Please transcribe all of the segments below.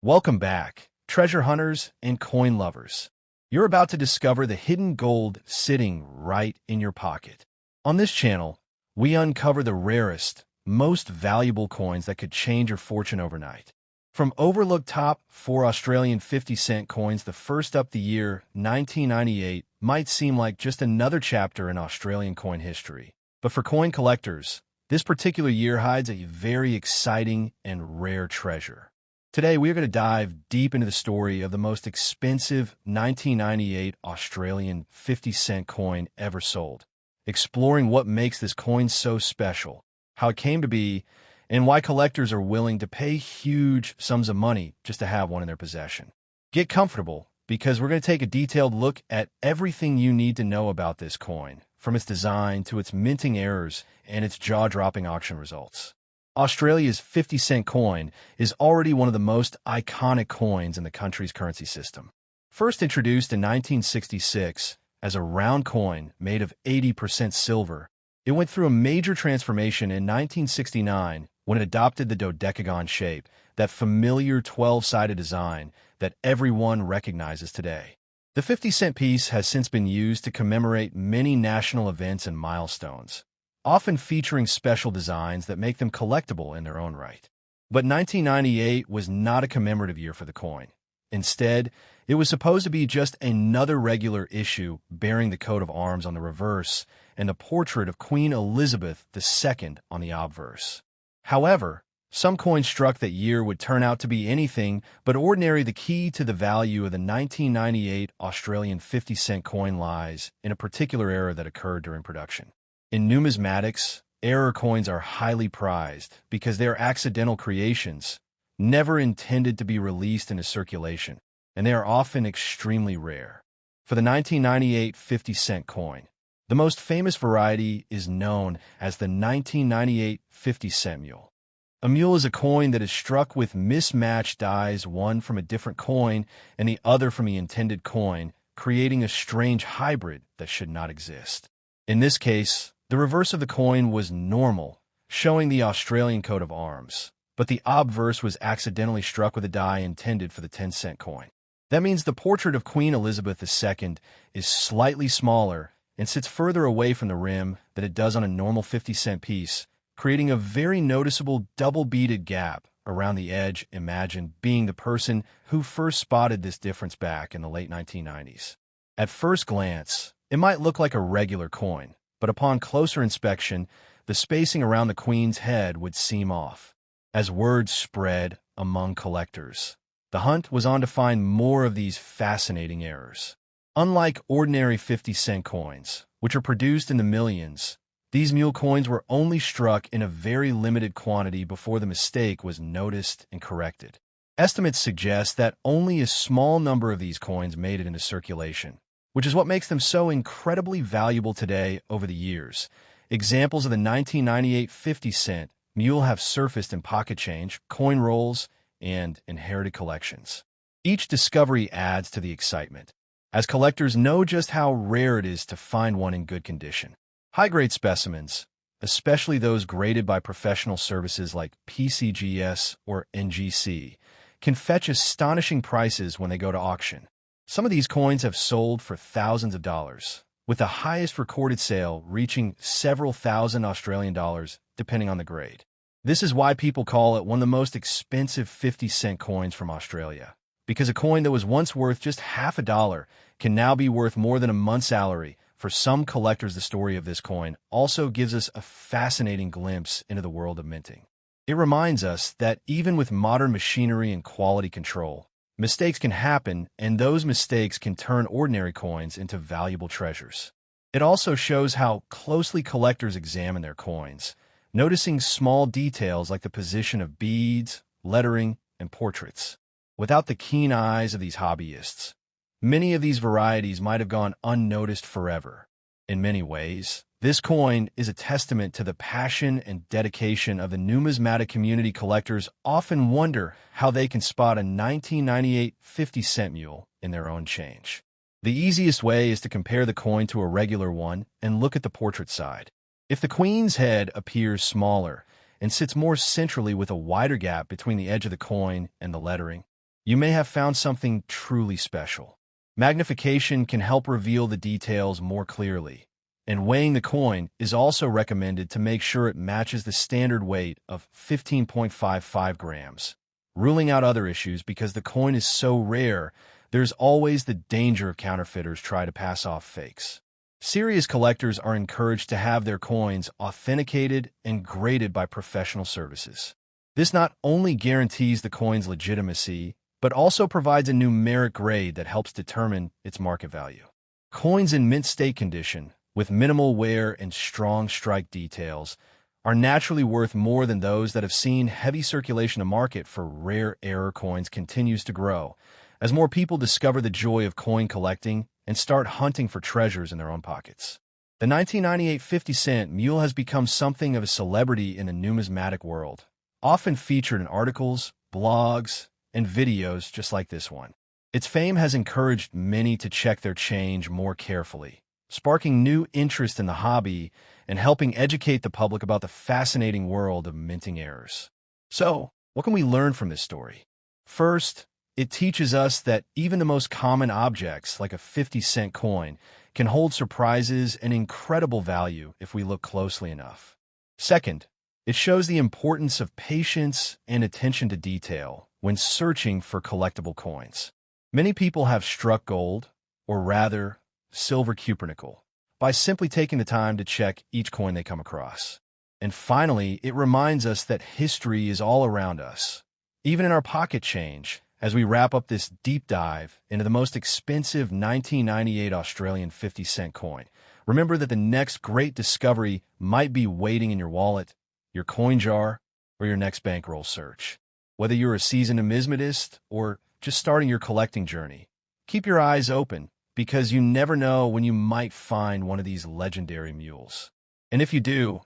Welcome back, treasure hunters and coin lovers. You're about to discover the hidden gold sitting right in your pocket. On this channel, we uncover the rarest, most valuable coins that could change your fortune overnight. From overlooked top 4 Australian 50-cent coins, the first up the year 1998 might seem like just another chapter in Australian coin history. But for coin collectors, this particular year hides a very exciting and rare treasure. Today, we are going to dive deep into the story of the most expensive 1998 Australian 50-cent coin ever sold, exploring what makes this coin so special, how it came to be, and why collectors are willing to pay huge sums of money just to have one in their possession. Get comfortable, because we're going to take a detailed look at everything you need to know about this coin, from its design to its minting errors and its jaw-dropping auction results. Australia's 50-cent coin is already one of the most iconic coins in the country's currency system. First introduced in 1966 as a round coin made of 80% silver, it went through a major transformation in 1969 when it adopted the dodecagon shape, that familiar 12-sided design that everyone recognizes today. The 50-cent piece has since been used to commemorate many national events and milestones, often featuring special designs that make them collectible in their own right. But 1998 was not a commemorative year for the coin. Instead, it was supposed to be just another regular issue bearing the coat of arms on the reverse and the portrait of Queen Elizabeth II on the obverse. However, some coins struck that year would turn out to be anything but ordinary. The key to the value of the 1998 Australian 50-cent coin lies in a particular error that occurred during production. In numismatics, error coins are highly prized because they are accidental creations, never intended to be released into circulation, and they are often extremely rare. For the 1998 50-cent coin, the most famous variety is known as the 1998 50-cent mule. A mule is a coin that is struck with mismatched dies, one from a different coin and the other from the intended coin, creating a strange hybrid that should not exist. In this case, the reverse of the coin was normal, showing the Australian coat of arms, but the obverse was accidentally struck with a die intended for the 10-cent coin. That means the portrait of Queen Elizabeth II is slightly smaller and sits further away from the rim than it does on a normal 50-cent piece, creating a very noticeable double-beaded gap around the edge. Imagine being the person who first spotted this difference back in the late 1990s. At first glance, it might look like a regular coin, but upon closer inspection, the spacing around the Queen's head would seem off. As word spread among collectors, the hunt was on to find more of these fascinating errors. Unlike ordinary 50-cent coins, which are produced in the millions, these mule coins were only struck in a very limited quantity before the mistake was noticed and corrected. Estimates suggest that only a small number of these coins made it into circulation, which is what makes them so incredibly valuable today. Over the years, examples of the 1998 50-cent mule have surfaced in pocket change, coin rolls, and inherited collections. Each discovery adds to the excitement, as collectors know just how rare it is to find one in good condition. High-grade specimens, especially those graded by professional services like PCGS or NGC, can fetch astonishing prices when they go to auction. Some of these coins have sold for thousands of dollars, with the highest recorded sale reaching several thousand Australian dollars, depending on the grade. This is why people call it one of the most expensive 50-cent coins from Australia, because a coin that was once worth just half a dollar can now be worth more than a month's salary. For some collectors, the story of this coin also gives us a fascinating glimpse into the world of minting. It reminds us that even with modern machinery and quality control, mistakes can happen, and those mistakes can turn ordinary coins into valuable treasures. It also shows how closely collectors examine their coins, noticing small details like the position of beads, lettering, and portraits. Without the keen eyes of these hobbyists, many of these varieties might have gone unnoticed forever. In many ways, this coin is a testament to the passion and dedication of the numismatic community. Collectors often wonder how they can spot a 1998 50-cent mule in their own change. The easiest way is to compare the coin to a regular one and look at the portrait side. If the Queen's head appears smaller and sits more centrally with a wider gap between the edge of the coin and the lettering, you may have found something truly special. Magnification can help reveal the details more clearly, and weighing the coin is also recommended to make sure it matches the standard weight of 15.55 grams. Ruling out other issues because the coin is so rare, there's always the danger of counterfeiters try to pass off fakes. Serious collectors are encouraged to have their coins authenticated and graded by professional services. This not only guarantees the coin's legitimacy, but also provides a numeric grade that helps determine its market value. Coins in mint state condition, with minimal wear and strong strike details, are naturally worth more than those that have seen heavy circulation. The market for rare error coins continues to grow, as more people discover the joy of coin collecting and start hunting for treasures in their own pockets. The 1998 50-cent mule has become something of a celebrity in the numismatic world, often featured in articles, blogs, and videos just like this one. Its fame has encouraged many to check their change more carefully, sparking new interest in the hobby and helping educate the public about the fascinating world of minting errors. So, what can we learn from this story? First, it teaches us that even the most common objects, like a 50-cent coin, can hold surprises and incredible value if we look closely enough. Second, it shows the importance of patience and attention to detail when searching for collectible coins. Many people have struck gold, or rather, silver cupronickel, by simply taking the time to check each coin they come across. And finally, it reminds us that history is all around us, even in our pocket change. As we wrap up this deep dive into the most expensive 1998 Australian 50-cent coin, remember that the next great discovery might be waiting in your wallet, your coin jar, or your next bankroll search. Whether you're a seasoned numismatist or just starting your collecting journey, keep your eyes open, because you never know when you might find one of these legendary mules. And if you do,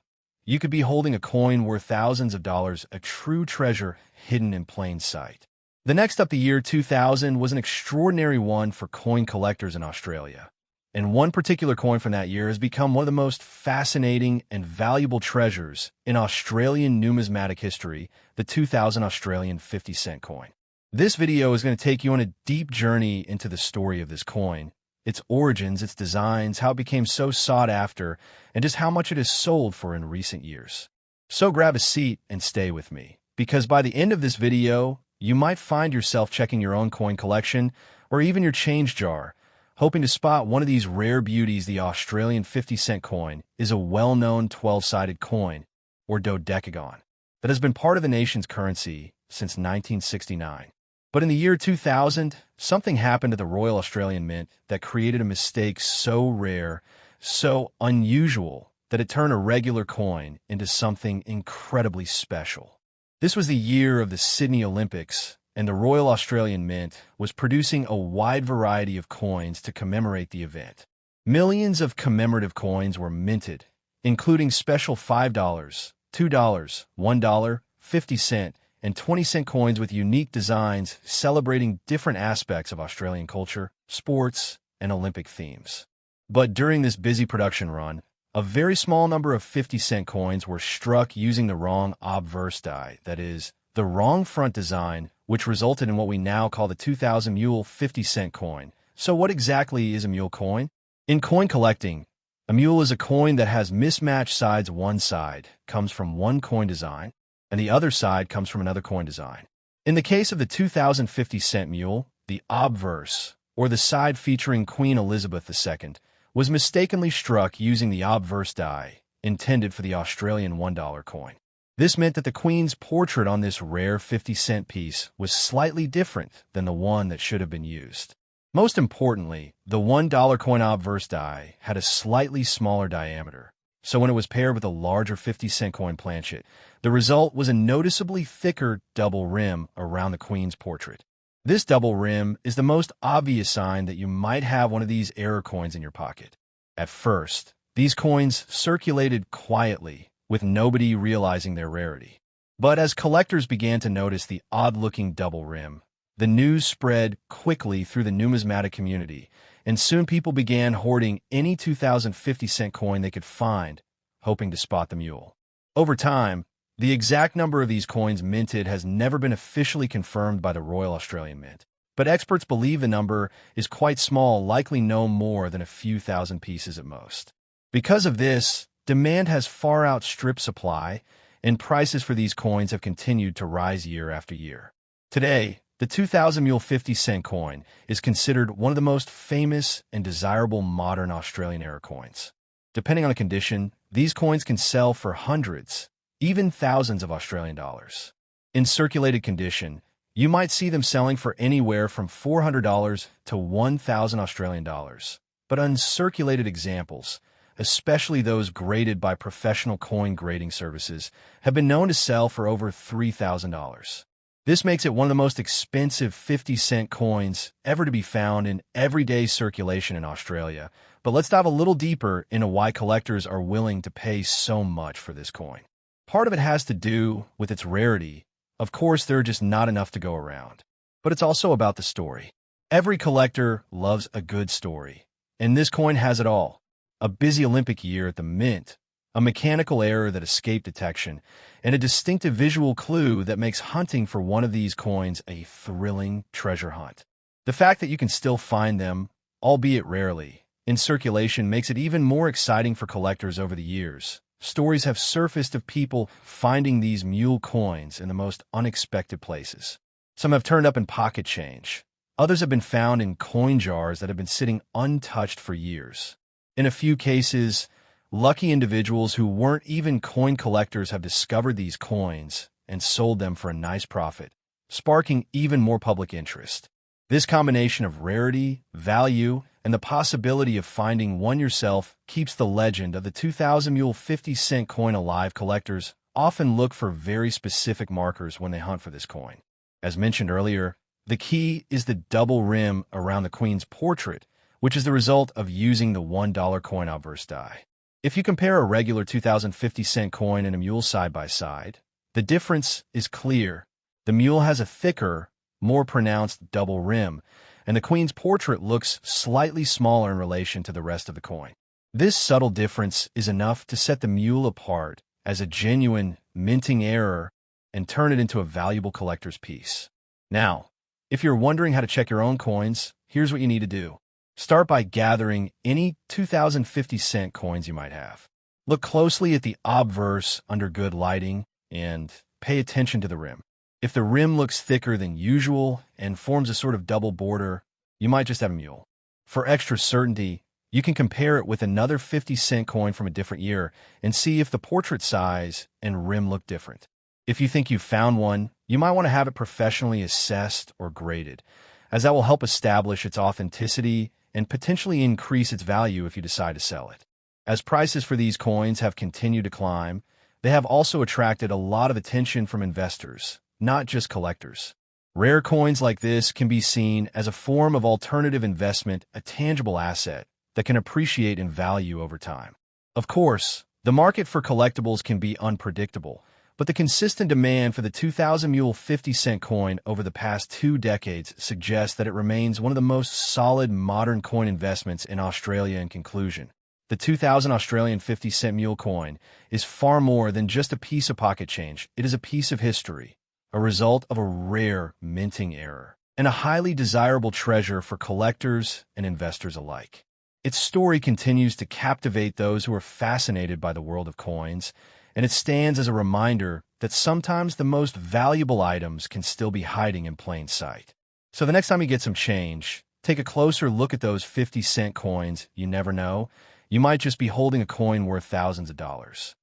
you could be holding a coin worth thousands of dollars, a true treasure hidden in plain sight. The next up, the year 2000, was an extraordinary one for coin collectors in Australia. And one particular coin from that year has become one of the most fascinating and valuable treasures in Australian numismatic history, the 2000 Australian 50-cent coin. This video is going to take you on a deep journey into the story of this coin, its origins, its designs, how it became so sought after, and just how much it has sold for in recent years. So grab a seat and stay with me, because by the end of this video, you might find yourself checking your own coin collection or even your change jar, hoping to spot one of these rare beauties. The Australian 50-cent coin is a well-known 12-sided coin, or dodecagon, that has been part of the nation's currency since 1969. But in the year 2000, something happened at the Royal Australian Mint that created a mistake so rare, so unusual, that it turned a regular coin into something incredibly special. This was the year of the Sydney Olympics, and the Royal Australian Mint was producing a wide variety of coins to commemorate the event. Millions of commemorative coins were minted, including special $5, $2, $1, 50-cent, and 20-cent coins with unique designs celebrating different aspects of Australian culture, sports, and Olympic themes. But during this busy production run, a very small number of 50-cent coins were struck using the wrong obverse die, that is, the wrong front design, which resulted in what we now call the 2000 mule 50-cent coin. So what exactly is a mule coin? In coin collecting, a mule is a coin that has mismatched sides. One side comes from one coin design, and the other side comes from another coin design. In the case of the 2000 50-cent mule, the obverse, or the side featuring Queen Elizabeth II, was mistakenly struck using the obverse die, intended for the Australian $1 coin. This meant that the Queen's portrait on this rare 50-cent piece was slightly different than the one that should have been used. Most importantly, the $1 coin obverse die had a slightly smaller diameter, so when it was paired with a larger 50-cent coin planchet, the result was a noticeably thicker double rim around the Queen's portrait. This double rim is the most obvious sign that you might have one of these error coins in your pocket. At first, these coins circulated quietly, with nobody realizing their rarity. But as collectors began to notice the odd-looking double rim, the news spread quickly through the numismatic community, and soon people began hoarding any 2000 50-cent coin they could find, hoping to spot the mule. Over time, The exact number of these coins minted has never been officially confirmed by the Royal Australian Mint, but experts believe the number is quite small, likely no more than a few thousand pieces at most. Because of this, demand has far outstripped supply, and prices for these coins have continued to rise year after year. Today, the 2000 mule 50-cent coin is considered one of the most famous and desirable modern Australian-era coins. Depending on the condition, these coins can sell for hundreds, even thousands of Australian dollars. In circulated condition, you might see them selling for anywhere from $400 to $1,000 Australian dollars. But uncirculated examples, especially those graded by professional coin grading services, have been known to sell for over $3,000. This makes it one of the most expensive 50-cent coins ever to be found in everyday circulation in Australia. But let's dive a little deeper into why collectors are willing to pay so much for this coin. Part of it has to do with its rarity. Of course, there are just not enough to go around. But it's also about the story. Every collector loves a good story, and this coin has it all. A busy Olympic year at the Mint, a mechanical error that escaped detection, and a distinctive visual clue that makes hunting for one of these coins a thrilling treasure hunt. The fact that you can still find them, albeit rarely, in circulation makes it even more exciting for collectors over the years. Stories have surfaced of people finding these mule coins in the most unexpected places. Some have turned up in pocket change. Others have been found in coin jars that have been sitting untouched for years. In a few cases, lucky individuals who weren't even coin collectors have discovered these coins and sold them for a nice profit, sparking even more public interest. This combination of rarity, value, and the possibility of finding one yourself keeps the legend of the 2000 mule 50-cent coin alive. Collectors often look for very specific markers when they hunt for this coin. As mentioned earlier, the key is the double rim around the Queen's portrait, which is the result of using the $1 coin obverse die. If you compare a regular 2050-cent coin and a mule side by side, the difference is clear. The mule has a thicker, more pronounced double rim, and the Queen's portrait looks slightly smaller in relation to the rest of the coin. This subtle difference is enough to set the mule apart as a genuine minting error and turn it into a valuable collector's piece. Now, if you're wondering how to check your own coins, here's what you need to do. Start by gathering any 2050-cent coins you might have. Look closely at the obverse under good lighting and pay attention to the rim. If the rim looks thicker than usual and forms a sort of double border, you might just have a mule. For extra certainty, you can compare it with another 50-cent coin from a different year and see if the portrait size and rim look different. If you think you've found one, you might want to have it professionally assessed or graded, as that will help establish its authenticity and potentially increase its value if you decide to sell it. As prices for these coins have continued to climb, they have also attracted a lot of attention from investors, not just collectors. Rare coins like this can be seen as a form of alternative investment, a tangible asset that can appreciate in value over time. Of course, the market for collectibles can be unpredictable, but the consistent demand for the 2000 mule 50-cent coin over the past 2 decades suggests that it remains one of the most solid modern coin investments in Australia. In conclusion, the 2000 Australian 50-cent mule coin is far more than just a piece of pocket change. It is a piece of history, a result of a rare minting error, and a highly desirable treasure for collectors and investors alike. Its story continues to captivate those who are fascinated by the world of coins, and it stands as a reminder that sometimes the most valuable items can still be hiding in plain sight. So the next time you get some change, take a closer look at those 50-cent coins. You never know, you might just be holding a coin worth thousands of dollars.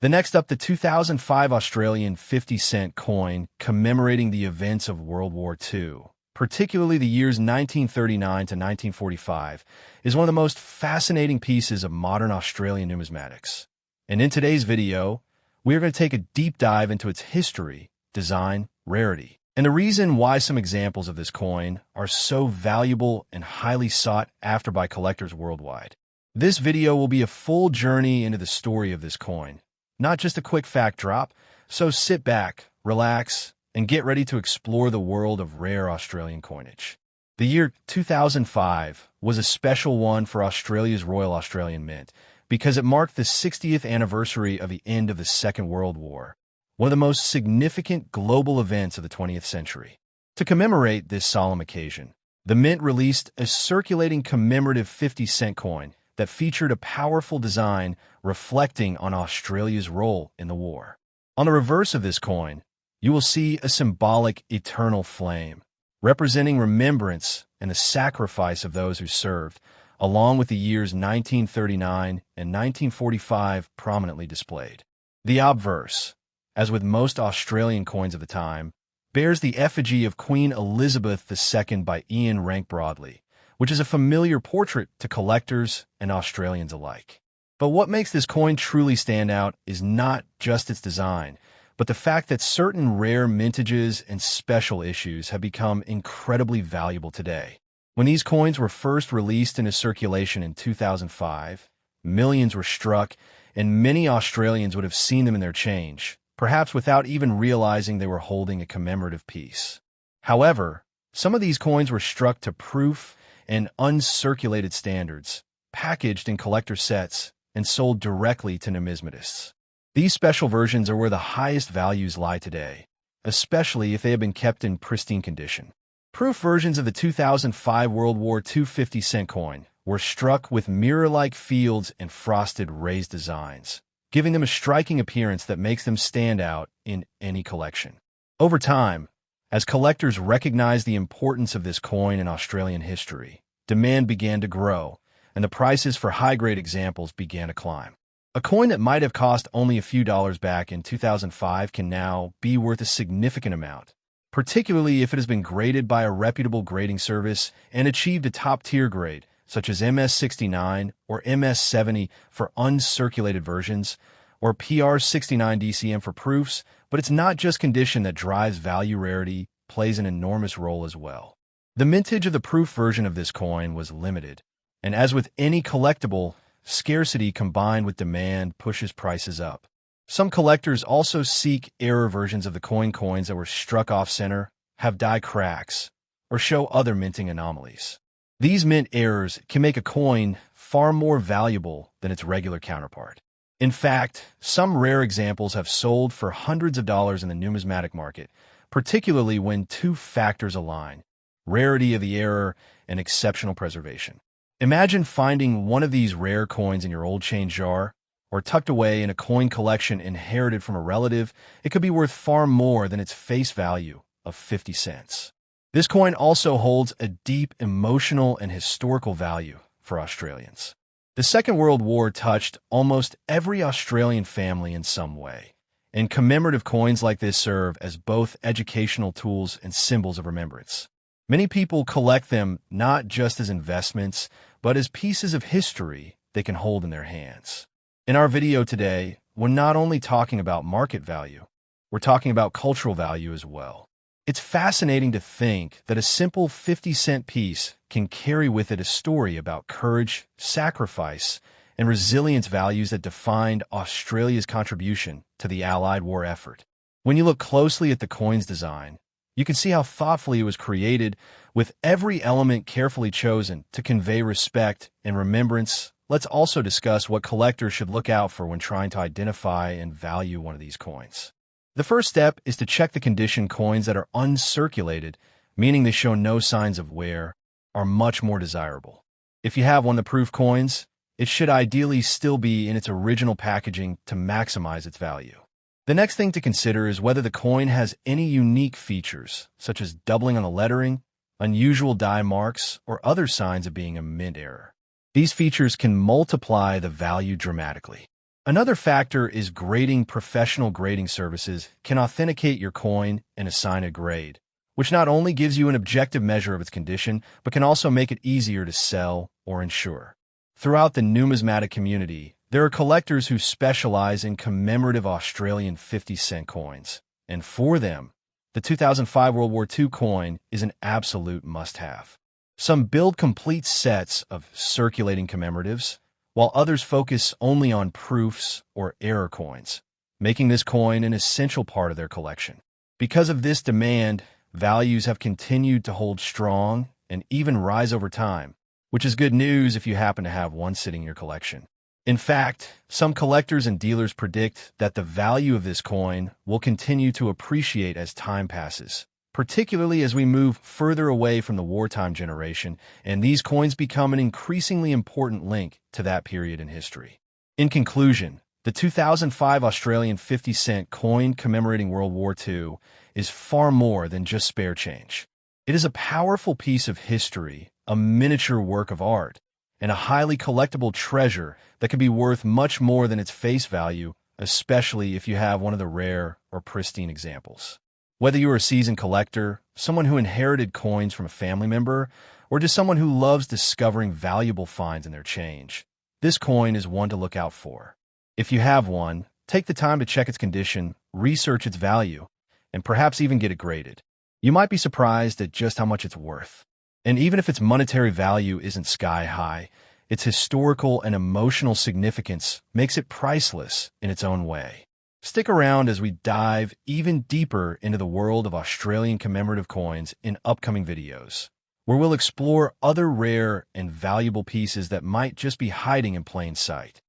The next up, the 2005 Australian 50-cent coin commemorating the events of World War II, particularly the years 1939 to 1945, is one of the most fascinating pieces of modern Australian numismatics. And in today's video, we are going to take a deep dive into its history, design, rarity, and the reason why some examples of this coin are so valuable and highly sought after by collectors worldwide. This video will be a full journey into the story of this coin, not just a quick fact drop, so sit back, relax, and get ready to explore the world of rare Australian coinage. The year 2005 was a special one for Australia's Royal Australian Mint because it marked the 60th anniversary of the end of the Second World War. one of the most significant global events of the 20th century. To commemorate this solemn occasion, the Mint released a circulating commemorative 50-cent coin that featured a powerful design reflecting on Australia's role in the war. On the reverse of this coin, you will see a symbolic eternal flame, representing remembrance and the sacrifice of those who served, along with the years 1939 and 1945 prominently displayed. The obverse, as with most Australian coins of the time, bears the effigy of Queen Elizabeth II by Ian Rank Broadley, which is a familiar portrait to collectors and Australians alike. But what makes this coin truly stand out is not just its design, but the fact that certain rare mintages and special issues have become incredibly valuable today. When these coins were first released into circulation in 2005, millions were struck, and many Australians would have seen them in their change, perhaps without even realizing they were holding a commemorative piece. However, some of these coins were struck to proof and uncirculated standards, packaged in collector sets, and sold directly to numismatists. These special versions are where the highest values lie today, especially if they have been kept in pristine condition. Proof versions of the 2005 World War II 50-cent coin were struck with mirror-like fields and frosted raised designs, giving them a striking appearance that makes them stand out in any collection. Over time, as collectors recognized the importance of this coin in Australian history, demand began to grow, and the prices for high-grade examples began to climb. A coin that might have cost only a few dollars back in 2005 can now be worth a significant amount, particularly if it has been graded by a reputable grading service and achieved a top-tier grade, such as MS69 or MS70 for uncirculated versions, or PR69 DCM for proofs, but it's not just condition that drives value. Rarity plays an enormous role as well. The mintage of the proof version of this coin was limited, and as with any collectible, scarcity combined with demand pushes prices up. Some collectors also seek error versions of the coins that were struck off-center, have die cracks, or show other minting anomalies. These mint errors can make a coin far more valuable than its regular counterpart. In fact, some rare examples have sold for hundreds of dollars in the numismatic market, particularly when two factors align: rarity of the error and exceptional preservation. Imagine finding one of these rare coins in your old change jar, or tucked away in a coin collection inherited from a relative. It could be worth far more than its face value of 50 cents. This coin also holds a deep emotional and historical value for Australians. The Second World War touched almost every Australian family in some way, and commemorative coins like this serve as both educational tools and symbols of remembrance. Many people collect them not just as investments, but as pieces of history they can hold in their hands. In our video today, we're not only talking about market value, we're talking about cultural value as well. It's fascinating to think that a simple 50-cent piece can carry with it a story about courage, sacrifice, and resilience, values that defined Australia's contribution to the Allied war effort. When you look closely at the coin's design, you can see how thoughtfully it was created, with every element carefully chosen to convey respect and remembrance. Let's also discuss what collectors should look out for when trying to identify and value one of these coins. The first step is to check the condition. Coins that are uncirculated, meaning they show no signs of wear, are much more desirable. If you have one of the proof coins, it should ideally still be in its original packaging to maximize its value. The next thing to consider is whether the coin has any unique features, such as doubling on the lettering, unusual die marks, or other signs of being a mint error. These features can multiply the value dramatically. Another factor is grading. Professional grading services can authenticate your coin and assign a grade, which not only gives you an objective measure of its condition, but can also make it easier to sell or insure. Throughout the numismatic community, there are collectors who specialize in commemorative Australian 50-cent coins, and for them, the 2005 World War II coin is an absolute must-have. Some build complete sets of circulating commemoratives, while others focus only on proofs or error coins, making this coin an essential part of their collection. Because of this demand, values have continued to hold strong and even rise over time, which is good news if you happen to have one sitting in your collection. In fact, some collectors and dealers predict that the value of this coin will continue to appreciate as time passes, particularly as we move further away from the wartime generation, and these coins become an increasingly important link to that period in history. In conclusion, the 2005 Australian 50-cent coin commemorating World War II is far more than just spare change. It is a powerful piece of history, a miniature work of art, and a highly collectible treasure that can be worth much more than its face value, especially if you have one of the rare or pristine examples. Whether you are a seasoned collector, someone who inherited coins from a family member, or just someone who loves discovering valuable finds in their change, this coin is one to look out for. If you have one, take the time to check its condition, research its value, and perhaps even get it graded. You might be surprised at just how much it's worth. And even if its monetary value isn't sky high, its historical and emotional significance makes it priceless in its own way. Stick around as we dive even deeper into the world of Australian commemorative coins in upcoming videos, where we'll explore other rare and valuable pieces that might just be hiding in plain sight.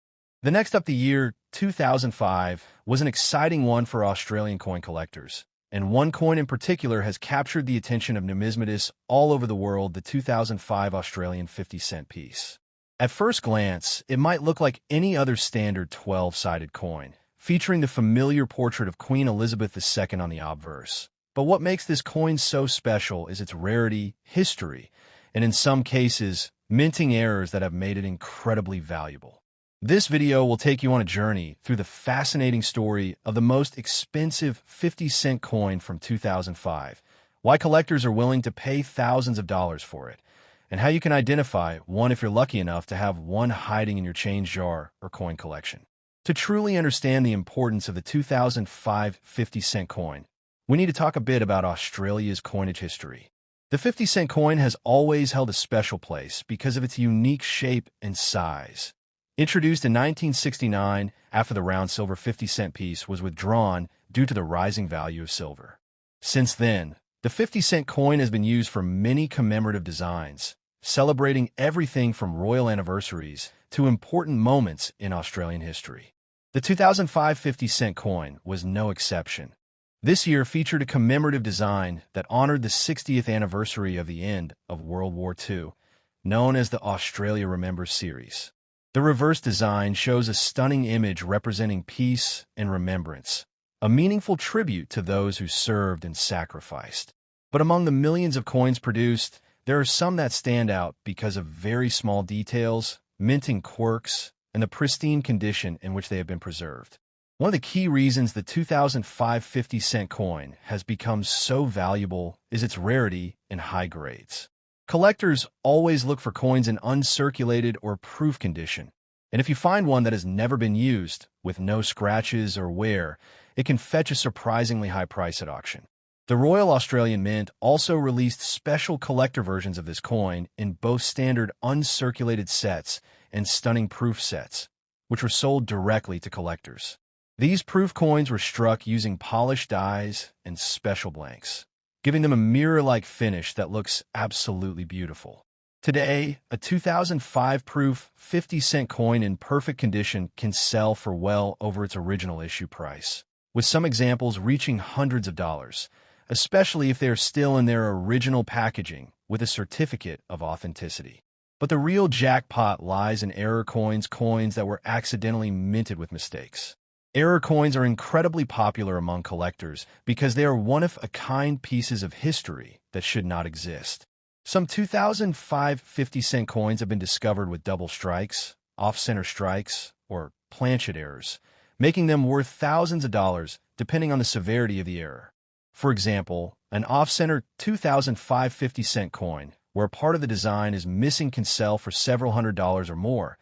The next up, the year 2005 was an exciting one for Australian coin collectors. And one coin in particular has captured the attention of numismatists all over the world, the 2005 Australian 50-cent piece. At first glance, it might look like any other standard 12-sided coin, featuring the familiar portrait of Queen Elizabeth II on the obverse. But what makes this coin so special is its rarity, history, and in some cases, minting errors that have made it incredibly valuable. This video will take you on a journey through the fascinating story of the most expensive 50-cent coin from 2005, why collectors are willing to pay thousands of dollars for it, and how you can identify one if you're lucky enough to have one hiding in your change jar or coin collection. To truly understand the importance of the 2005 50-cent coin, we need to talk a bit about Australia's coinage history. The 50-cent coin has always held a special place because of its unique shape and size. Introduced in 1969 after the round silver 50-cent piece was withdrawn due to the rising value of silver. Since then, the 50-cent coin has been used for many commemorative designs, celebrating everything from royal anniversaries to important moments in Australian history. The 2005 50-cent coin was no exception. This year featured a commemorative design that honored the 60th anniversary of the end of World War II, known as the Australia Remembers series. The reverse design shows a stunning image representing peace and remembrance, a meaningful tribute to those who served and sacrificed. But among the millions of coins produced, there are some that stand out because of very small details, minting quirks, and the pristine condition in which they have been preserved. One of the key reasons the 2005 50-cent coin has become so valuable is its rarity and high grades. Collectors always look for coins in uncirculated or proof condition, and if you find one that has never been used, with no scratches or wear, it can fetch a surprisingly high price at auction. The Royal Australian Mint also released special collector versions of this coin in both standard uncirculated sets and stunning proof sets, which were sold directly to collectors. These proof coins were struck using polished dies and special blanks, giving them a mirror-like finish that looks absolutely beautiful. Today, a 2005 proof 50-cent coin in perfect condition can sell for well over its original issue price, with some examples reaching hundreds of dollars, especially if they are still in their original packaging with a certificate of authenticity. But the real jackpot lies in error coins, coins that were accidentally minted with mistakes. Error coins are incredibly popular among collectors because they are one-of-a-kind pieces of history that should not exist. Some 2005 50-cent coins have been discovered with double strikes, off-center strikes, or planchet errors, making them worth thousands of dollars depending on the severity of the error. For example, an off-center 2005 50-cent coin, where part of the design is missing, can sell for several $100s or more,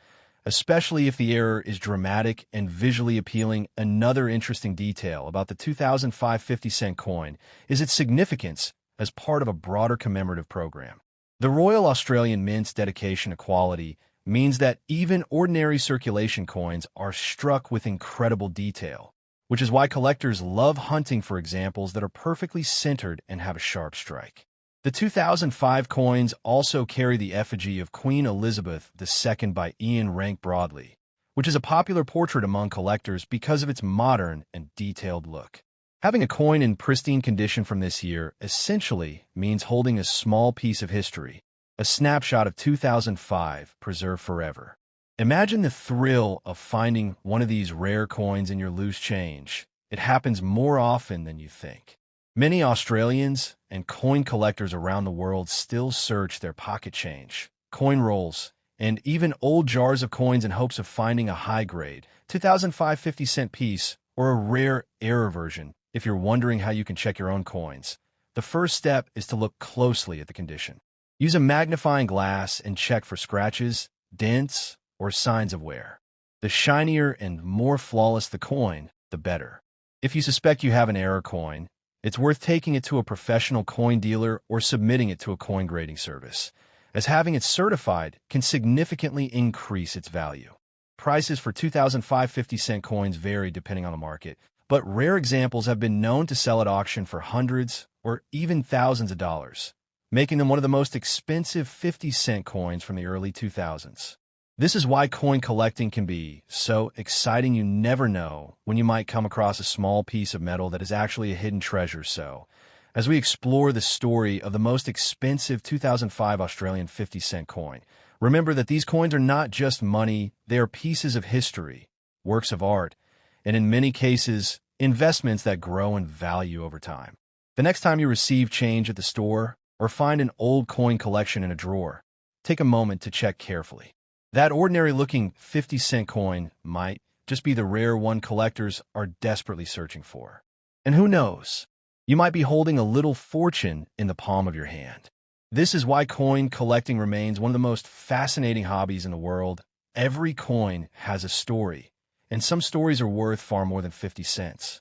especially if the error is dramatic and visually appealing. Another interesting detail about the 2005 50-cent coin is its significance as part of a broader commemorative program. The Royal Australian Mint's dedication to quality means that even ordinary circulation coins are struck with incredible detail, which is why collectors love hunting for examples that are perfectly centered and have a sharp strike. The 2005 coins also carry the effigy of Queen Elizabeth II by Ian Rank Broadley, which is a popular portrait among collectors because of its modern and detailed look. Having a coin in pristine condition from this year essentially means holding a small piece of history, a snapshot of 2005 preserved forever. Imagine the thrill of finding one of these rare coins in your loose change. It happens more often than you think. Many Australians and coin collectors around the world still search their pocket change, coin rolls, and even old jars of coins in hopes of finding a high-grade 2005 50-cent piece or a rare error version. If you're wondering how you can check your own coins, the first step is to look closely at the condition. Use a magnifying glass and check for scratches, dents, or signs of wear. The shinier and more flawless the coin, the better. If you suspect you have an error coin, it's worth taking it to a professional coin dealer or submitting it to a coin grading service, as having it certified can significantly increase its value. Prices for 2005 50-cent coins vary depending on the market, but rare examples have been known to sell at auction for hundreds or even thousands of dollars, making them one of the most expensive 50-cent coins from the early 2000s. This is why coin collecting can be so exciting. You never know when you might come across a small piece of metal that is actually a hidden treasure. So, as we explore the story of the most expensive 2005 Australian 50-cent coin, remember that these coins are not just money, they are pieces of history, works of art, and in many cases, investments that grow in value over time. The next time you receive change at the store or find an old coin collection in a drawer, take a moment to check carefully. That ordinary-looking 50-cent coin might just be the rare one collectors are desperately searching for. And who knows, you might be holding a little fortune in the palm of your hand. This is why coin collecting remains one of the most fascinating hobbies in the world. Every coin has a story, and some stories are worth far more than 50 cents.